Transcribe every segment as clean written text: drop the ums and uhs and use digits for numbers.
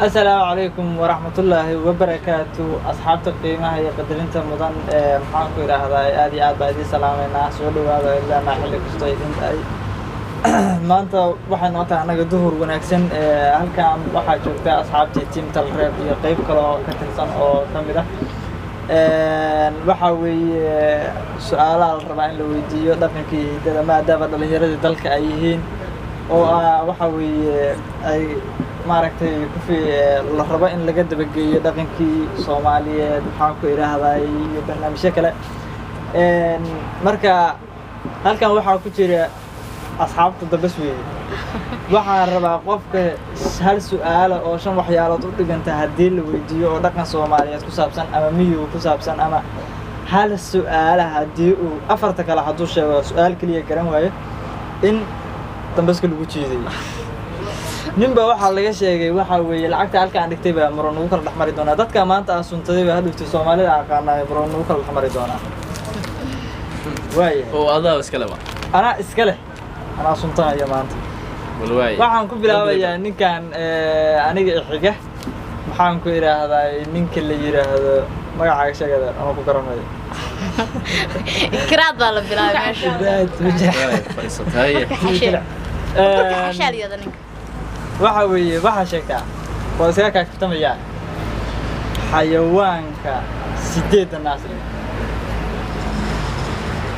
السلام عليكم ورحمة الله وبركاته أصحاب القيمة هي قدرين تمضان محاكو إلى هذا آدي آد بعدي سلامنا سؤالوا هذا إلا ما حلق استويدين أي ما أنت واحد نقطع أنا جذور ونكسن هل كان واحد شوفته أصحابتي تيم تلرب يقيب كلا كتنسان أو كميرة waxaaway su'aalaha la rabaa in la weydiiyo dhaqankii maadaama dhalinyarada dalka ay yihiin oo waxaaway ay maaragtay la rabo in laga dabageeyo dhaqankii Soomaaliyeed waxaan ku iraahday iyo barnaamijyo kale marka halkan waxa ku jira asxaabta dabas weey waxaan rabaa qofka hal su'aal oo shan waxyaalood u dhiganta hadii la weydiiyo oo dhaqan Soomaaliyeed ku saabsan ama miyiga ku saabsan ama hal su'aal hadii uu afarta kala haduu sheego su'aal kaliya garan waayo in dambaska lagu jiiday ninba waxa laga sheegay waxa weeye lacagta halka aan dhigtay baa maroon ugu kala dhaxmari doona dadka maanta aan suntaday baa hadhufti Soomaalida aqaanay maroon ugu kala dhaxmari doona waaye oo adaa iska leh ana iska leh أنا سلطان يا مانت. والله. waxaan ku bilaabayaa ninkan aniga xiga maxaan ku iraahdaa ninka la yiraahdo magacaaga sheegada ama ku garanayo. Ikraad baa la bilaabay meesha. Faysatay. Xashaaliyada ninka. waxa weeye waxa sheegtaa waa iska ka kaftamaya xayawaanka 8 naas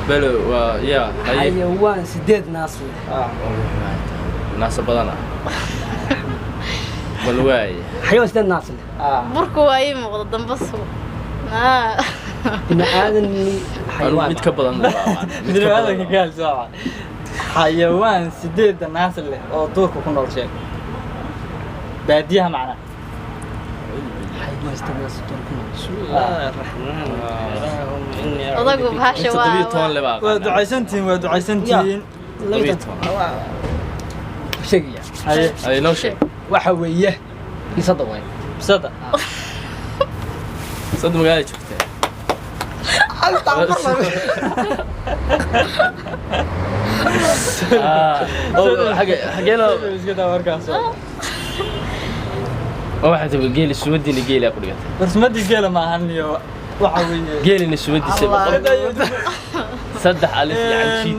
بلو يا حيوان 8 ناس ناس بدنا بلواي حيوان 8 ناس بركو واي مقدم دنبسو بني آدم حيوان ميد كبدن ميد هذا قال ساعه حيوان 8 ناس له oo duurka ku nool sheeg baadiyaha macna بسم الله الرحمن الرحيم odagu bahasha waa ducaysantiin sheegaya ay noo sheeg waxa weeye bisada way bisada magaala joogtay حاجه iska daa warkaas waxa uu geeli suwadina geeli ku dhigtay barsamadi geela ma ahan iyo waxa weeye geelina suwadisa saddex alif yaanchi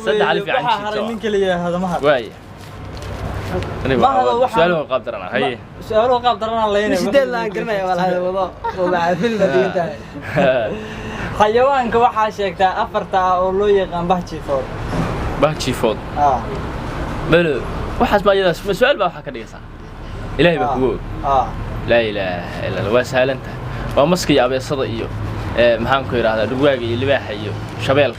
saddex alif yaanchi waxa nin kaliya hadamaha waay su'aalo qaab darana hay su'aalo qaab darana leeyna sidee la garanaya wala hada wado oo maafil badiyada xayawaanka waxa sheegtaa afarta oo loo yaqaan bahjifood bal waxaas ma yadaas su'aal baa waxa ka dhigaysaa إلهي بكوب لا إله إلا الله وسهلنته ومسكي أبي صدق محامك يراها دواقي اللي بحيو شبالك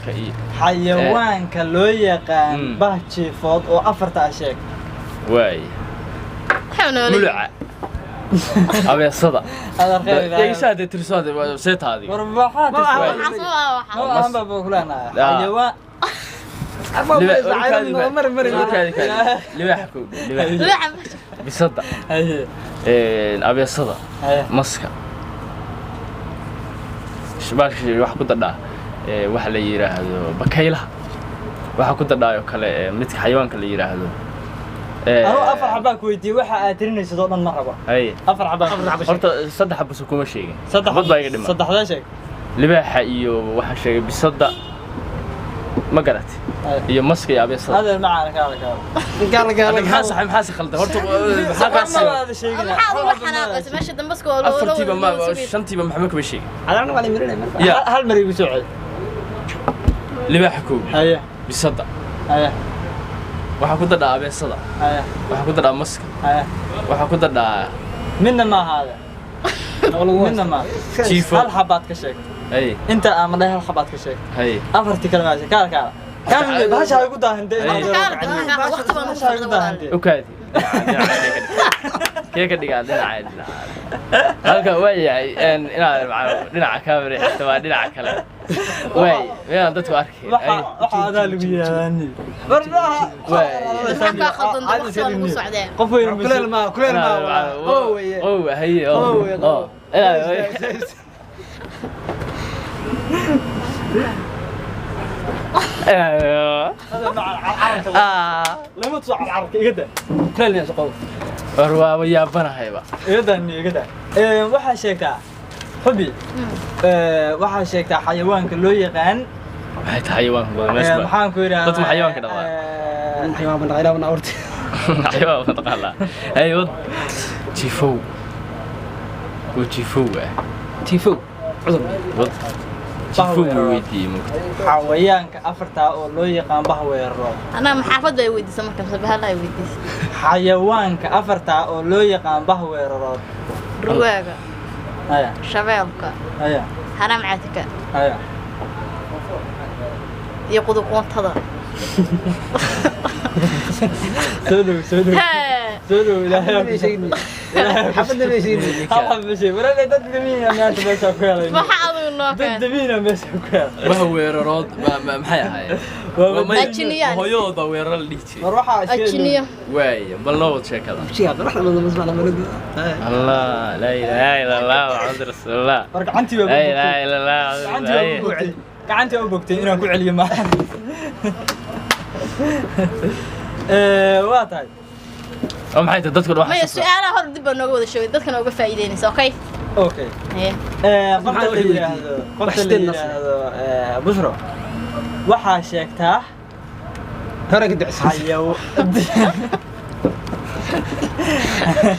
حيوان كلوية قام بحشي فوض وأفرت عشاك واي ملعة أبي صدق هذا خير يا سادة ترسادة سيت هذه وربحات ما بقول أنا حيوان لواحكو بصدق أبي الصدق مسكة شباك واحد كنت دا واحد اللي يراهدو بكيلها واحد كنت دا يوكله ملك حيوان كله يراهدو أنا أفرح حباك ويدي واحد أتريني صدقنا المرة أي أفرح حباك أنت صدق حبس وكم شيء صدق هذا شيء لباح إيو واحد شيء بصدق ما قرأت هي مسكة يا أبي صدق هذا معك قال محاسب خلده هرتو هذا شيء حناقص ماشي دمسكو أفرتي بما شنتي بمحمك بشيء أنا ولا مرينا يا هل مري بسعود لباحكو هيا بصدق هيا waxa ku dadaa abeesada waxa ku dadaa maska waxa ku dadaa minna ma hada minna ma chief hal xabaad ka sheeg ay inta aan madhay hal xabaad ka sheeg ay afarti kalmaasha kaal bahasha ay ku daahantay waqti baan u soo daahantay okay كيف قد قاعد دينا هلكا وياي inaad dhinaca kaamira xigta dhinaca kale way weeyaan dadku arkay waxa aad lagu yeelanay warbaha way ka khaldan dadku lagu socdeen qof weyn kuleel ma oo way oo hay oo هذا مع العرق لما تصعد العرق يقدر كلنا يسقط warwaaba yaabanahayba igada waxaa sheegtaa xubi waxaa sheegtaa xayawaanka loo yaqaan maxay tahay xayawaanka badan meesha maxaan ku yidhahdaa dadka xayawaanka dhaqaa xayawaan baan dhaqaylaa baan awrti xayawaanka dhaqaa ay wad jifow jifow tifow cudur wad jifow weydii mugta xayawaanka afartaa oo loo yaqaan bahweero anaa maxaafad bay weydiisay marka mise bahal ay weydiisay xayawaanka afartaa oo loo yaqaan bahweerarood ruwaaga haya shabeelka haya haramcadka haya iyo quduqoontada soo dhow ilaahay xafadna bay sheegay hal bishii wareer dad damiina meesha ku helay waxa adigu noo dad keen damiina meesha ku helay bahweerarood maxay ahaayeen Ajiniyaan. hooyadooda weerar la dhihi jiray war waxaa ajiniyo waaya bal noo wad sheekada shiga raxda badan bas macna malad الله لا إله إلا الله محمد رسول الله war gacantii لا waa إله إلا الله gacantii waa bogtay inaan ku celiyo maahan waa tahay maxay tahay dadku maya wax su'aalaha hor dib baa nooga wada sheegay dadkana uga faa'iideynaysa okay okay qofta la yiraahdo bushro waxaa sheegtaa hore ka dacsan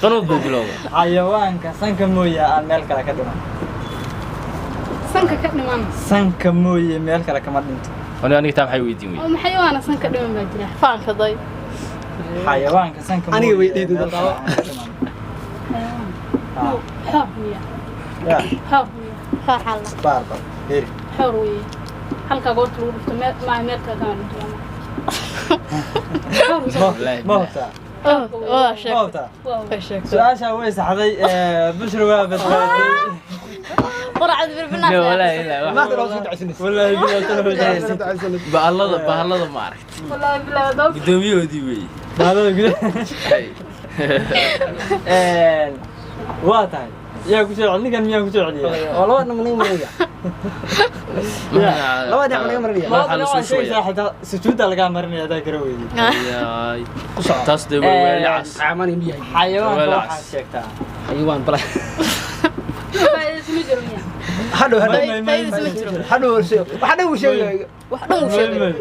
qanud bilowda xayawaanka sanka mooye aan meel kale ka dhiman sanka ka dhiman sanka mooye meel kale kama dhinto aniga taa maxay weydiin oo maxayawaana sanka dhiman baa jira faanka day xayawaanka sanka mooye aniga weydiido meel kale qabo. kama dhiman. xoor wiya Ya, xoor wiya faaxalla baarbar heri xoor wiya halka goorta lagu dhufto meel kale kama dhinto ma hubtaa waa ma sheeg hubtaa waa sheeg su-aashaa way saxday bushra waa badbaaday quracad birbinaas لا ولا إلا ما ترى وصلت عشان wallaahi bilaa bahallada ma aragti wallahi bilaa dab gudoomiyahoodii weey baalada gudaha waa tahay yaa ku soo cel ninkan miyaa ku soo celiyay oo laba naman maraya laba dhinac naga maraya waxaa la soo shooyaa xitaa sujuudda lagaa marinaya hadaa gara weydi taas dee waa weeli cas caaman inuu yahay xayawaanka Walaas. waxaad sheegtaa xayawaan bala isma jiro miya hadhow faa'iidaysa ma jiro hadhow sheegay wax dhan uu sheegay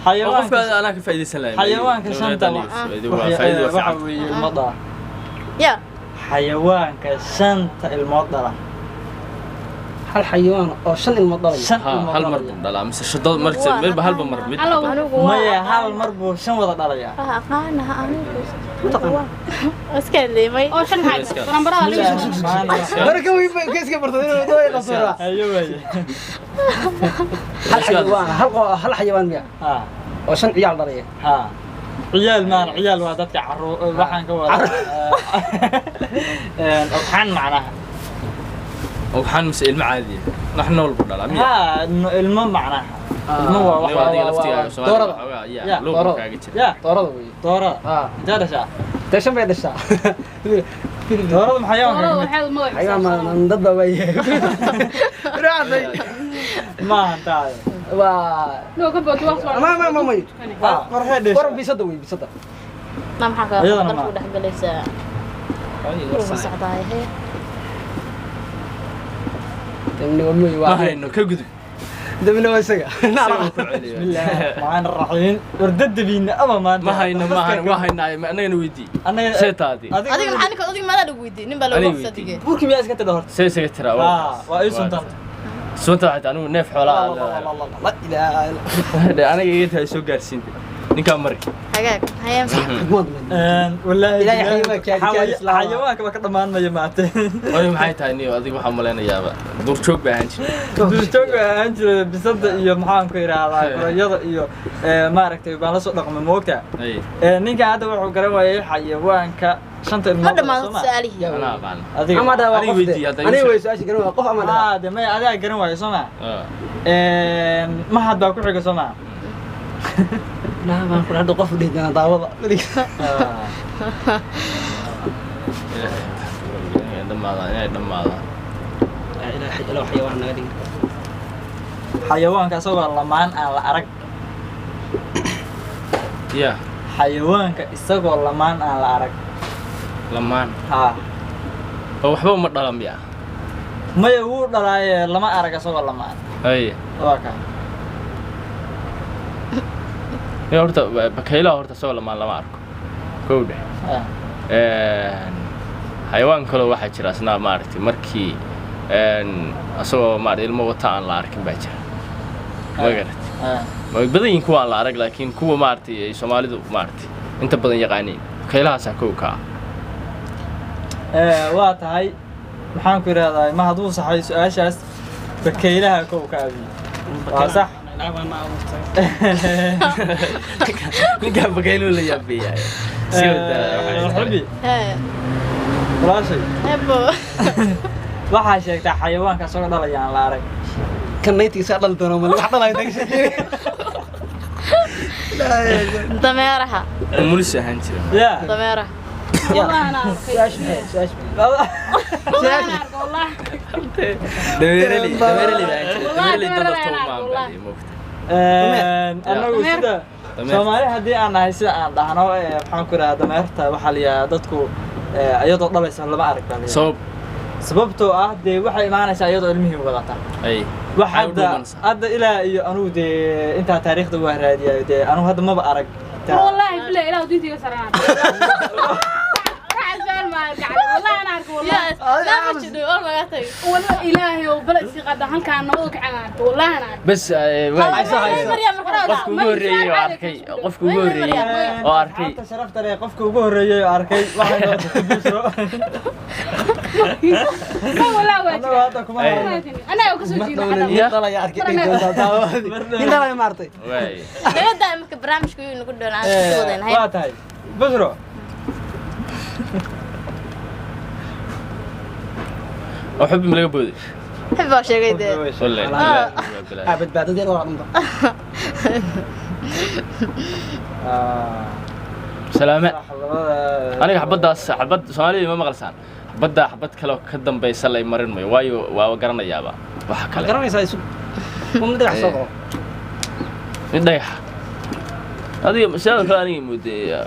xayawaanka qofka anaa ka faa'iideysan lahayn xayawaanka shanta waa faa'iido waxa fiican weeye ilmo dhala ya xayawaanka shanta ilmood dhala hal xayawaan oo shan ilmood dhalay shan ha ilmood hal mar dhalaya. buu dhalaa mise shadad mar midba halba mar mid Halo. anigu maya hal mar buu shan wada dhalaya aqaanaha anigu iska leemay oo shan xaaj baranbarada liis barka way keeska bartay inuu dooy qasura ayo way hal xayawaan hal xayawaan miya ha oo shan ciyaal dhalay ha ciyaal maan ciyaal waa dadka carruur waxaan ka wada waxaan macnaha waxaan mise ilmo caadi ah wax nool buu dhalaa miya ha ilmo macnaha ilmo waa Niyo adiga laftiga wax Soomaaliya doorada. waxoogaa Ya, yaa luuq doorada. kaaga jira ya doorada way doorada ah intee dhashaa tashan bay dhashaa doorada maxaa doorada yawan waxay magac xayawaan ma dad baa way raaday ma hantaay waa loo ka bood wax soo ma markay dhashaa war bisada way bisada ma maxaa ka Iyadana dalku ma. dhex galaysaa ruuxa socdaay he damni walmay ma waa hayno ka gudub damni waa isaga Isaga ku celiyo. bismillah maan raxiin wardadabiina ama maanta ma hayno ma hayno waa haynaa annagana weydii anaga seetaadi adiga maxaa ninka adiga maadaa lagu weydiiyey nin baa lagu Aniga wafsadigay burki miyaa iska tidha horta see isaga tiraa waa ii suntan sunta waxay anigu neef xoolaa la ilaaha aniga iga tahay soo gaarsiinta ninkaa mari hagaag hayam wallaahi Ilaahay xayawaanka kaadi islaam. xayawaanka ba ka dhammaanmaya maate waayo maxay tahay niyo adiga waxaan malaynayaaba duurjoog baa ahaan jira duurjoog ahaan jira bisada iyo maxaan ku idhaahdaa gorayada iyo maaragtay baan la soo dhaqmay moogta ninka hadda wuxuu garan waayay xayawaanka shanta ma ilmood dhammaado su'aalihii anaa aqaan adiga ama daa waa Aniga qof weydii, hadda aniga igu way su'aashi garan waa qof ama daa de maya adaa garan waayo soo ma mahad baa ku xiga soo ma naa baan ku hadda qof dhigana daawada inay dhammaadaan ilaahay ilaahay xayawaan naga dhigay xayawaanka isagoo lamaan aan la arag ya xayawaanka isagoo lamaan aan la arag lamaan haa oo waxba uma dhalan miya maya wuu dhalaaye lama arag asagoo lamaan haye waa kaa horta bakaylaha horta soo lamaan lama arko kowdhe xayawaan kaloo waxaa jira asna maaragtay markii asagoo maaragtay ilmo wata aan la arkin baa jira magarat way badan yihiin kuwa aan la arag laakiin kuwa maaragtay ay Soomaalidu maaragtay inta badan yaqaaniin bakaylahaas kow ka waa tahay maxaan ku yiraahdaa ma haduu saxay su'aashaas bakaylaha kow ka abi waa sax ninka bakaylu la yaabiyay حبي ولا شيء ebo waxaa sheegtaa xayawaanka soo dhalayaan la arag kan naytiisa dhal doono ma wax dhalay tagshay dameeraha umulis ahaan jira ya dameeraha والله انا والله dameerali dameerali dad anagu sida Soomaali hadii aan nahay sida aan dhahno waxaan ku raadaa dameerta waxa la yiraahdaa dadku ayadoo dhalaysa lama arag sababtoo ah de waxa imaanaysa ayadoo ilmihii wadata ay hadda ilaa iyo anu de inta taariikhda waa raadiyay de anu hadda ma arag والله بالله لا وديتي سرعان والله انا اعرف والله لا مش دو والله قاتي والله الهي وبلد قد halkaan nabad ka cagaar والله انا بس qofku ugu horeeyay oo arkay qofku ugu horeeyay oo arkay sharafta leh qofku ugu horeeyay oo arkay waxa loo tabisro والله واجد انا ka soo jeedaa dhalay arkay indhalay maartay way dawladda marka barnaamijku uu nagu doonaa wadeen hay waa tahay basro وحب من لقبودي حب شيء ده والله abad baad dadeen waa dhunta سلامة أنا حبد سؤالي ما مغلسان بدأ حبد كلو كدم بيسلي مرن مي وايو وقرنا يابا وحكلا garanaysaa isu umada xasoo نديح هذه مسألة كلامي مودي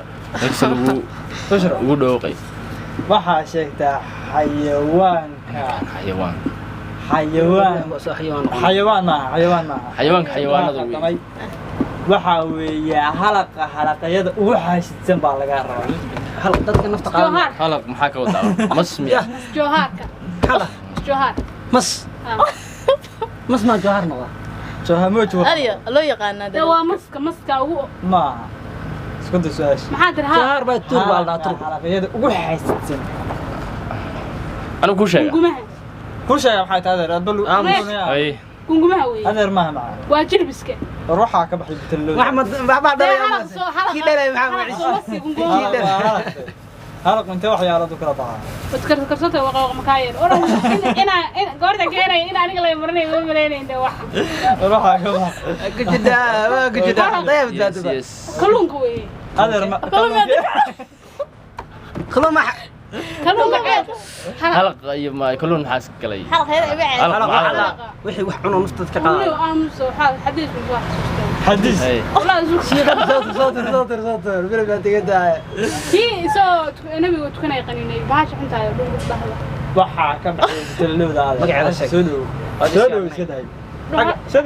نكسل basro ودوقي waxa sheegtaa xayawaanka حيوان xayawaan ma حيوان هذا waxa weeye halaqayada ugu xaashidsan baa laga rabaa hal dadka nafta qaadana خلق محاكا وضع مسمي جوهارك hala جوهار mas ma jahar noqda jahamoot ariyo loo yaqaan ده waa maska ugu ma isku dasuash maxaa tirhaa jahar baa tur baa la tur halaqayada ugu xaashidsan أنا كل شيء ku sheeg waxay tahay radbal أي gungumaha weeye adeer ma ma waa jilbiska ruuxa ka baxay bitalo maxamed baba dhalay ki dhalay maxamed halaq inta waxyaalo kala baa karsata waa makaayeen oran ina goorta keenay in aniga la marinay oo maleynayna wax ruuxa ka baxay gujida dayab daad kalluunka weeye adeer ma kalluun kalluunka ceeb حلق ما كلون حاس كلي حلق هذا يبيع حلق wixii wax cuno nafta ka kullu qaada aamuso xadiis buu wax xadiis أي والله soo bir baa tigada كي سو نبي وتكون يقنيني باش انت دون بحضه waxa ka baxay bitalowda adeer magaceeda sheeg soo iska day soo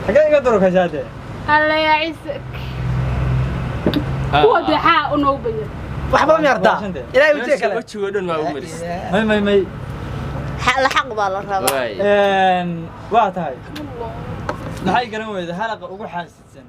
xagee iga duro ka jaade الله يعزك هو دحاء ونوبيه waxba ma yartaa ilaahay u jeekale وجهه ودن ما أمرس may la xaq baa la rabaa واي waa tahay maxay garan weyday halaqa ugu xaashidsan